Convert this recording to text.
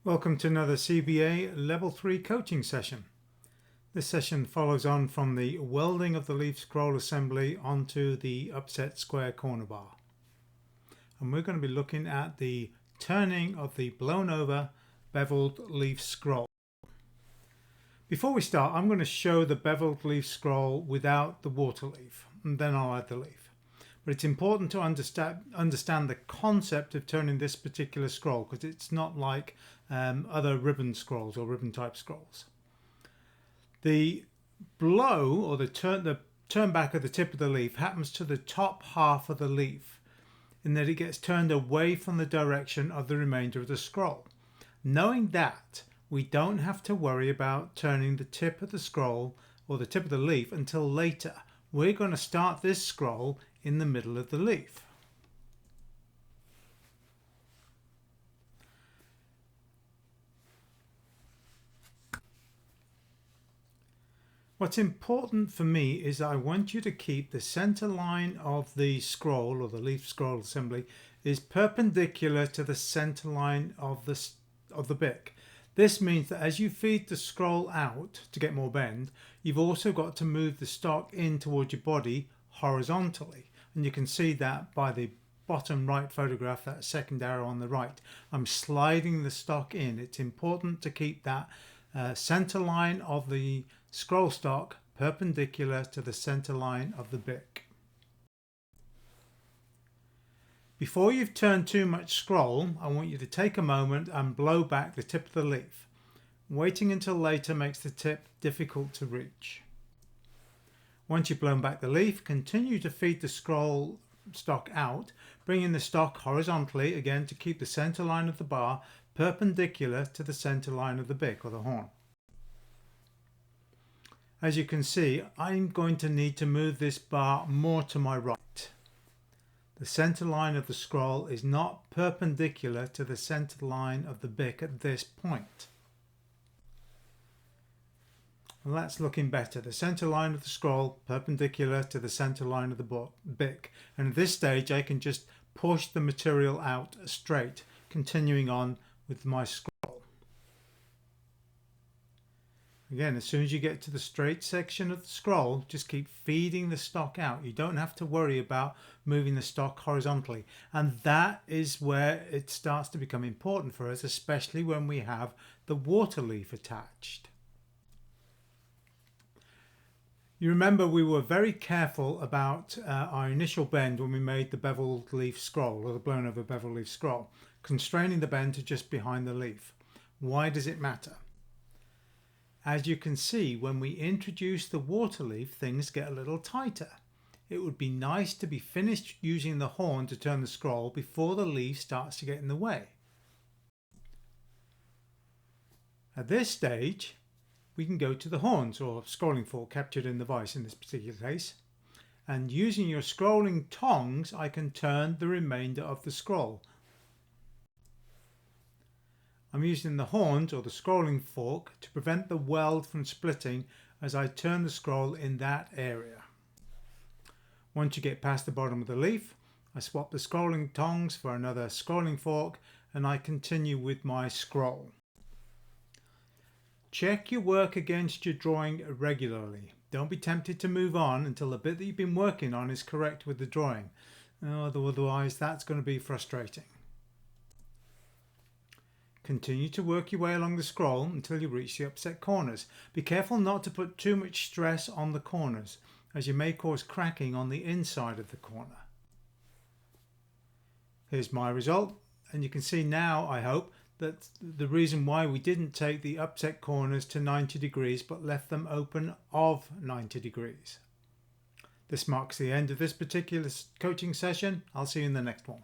Welcome to another CBA Level 3 coaching session. This session follows on from the welding of the leaf scroll assembly onto the upset square corner bar. And we're going to be looking at the turning of the blown over beveled leaf scroll. Before we start, I'm going to show the beveled leaf scroll without the water leaf, and then I'll add the leaf. But it's important to understand the concept of turning this particular scroll, because it's not like other ribbon scrolls or ribbon type scrolls. The blow or the turn back of the tip of the leaf happens to the top half of the leaf, in that it gets turned away from the direction of the remainder of the scroll. Knowing that, we don't have to worry about turning the tip of the scroll or the tip of the leaf until later. We're going to start this scroll in the middle of the leaf. What's important for me is I want you to keep the center line of the scroll or the leaf scroll assembly is perpendicular to the center line of the bick. This means that as you feed the scroll out to get more bend, you've also got to move the stock in towards your body horizontally. And you can see that by the bottom right photograph, that second arrow on the right. I'm sliding the stock in. It's important to keep that center line of the scroll stock perpendicular to the center line of the bick. Before you've turned too much scroll, I want you to take a moment and blow back the tip of the leaf. Waiting until later makes the tip difficult to reach. Once you've blown back the leaf, continue to feed the scroll stock out, bringing the stock horizontally again to keep the center line of the bar perpendicular to the center line of the bick or the horn. As you can see, I'm going to need to move this bar more to my right. The center line of the scroll is not perpendicular to the center line of the bick at this point. Well, that's looking better. The center line of the scroll perpendicular to the center line of the bick. And at this stage, I can just push the material out straight, continuing on with my scroll. Again, as soon as you get to the straight section of the scroll, just keep feeding the stock out. You don't have to worry about moving the stock horizontally. And that is where it starts to become important for us, especially when we have the water leaf attached. You remember we were very careful about our initial bend when we made the beveled leaf scroll, or the blown over beveled leaf scroll, constraining the bend to just behind the leaf. Why does it matter? As you can see, when we introduce the water leaf, things get a little tighter. It would be nice to be finished using the horn to turn the scroll before the leaf starts to get in the way. At this stage, we can go to the horns, or scrolling fork captured in the vise in this particular case, and using your scrolling tongs I can turn the remainder of the scroll. I'm using the horns or the scrolling fork to prevent the weld from splitting as I turn the scroll in that area. Once you get past the bottom of the leaf, I swap the scrolling tongs for another scrolling fork and I continue with my scroll. Check your work against your drawing regularly. Don't be tempted to move on until the bit that you've been working on is correct with the drawing. Otherwise, that's going to be frustrating. Continue to work your way along the scroll until you reach the upset corners. Be careful not to put too much stress on the corners, as you may cause cracking on the inside of the corner. Here's my result, and you can see now, I hope, that the reason why we didn't take the upset corners to 90 degrees but left them open of 90 degrees. This marks the end of this particular coaching session. I'll see you in the next one.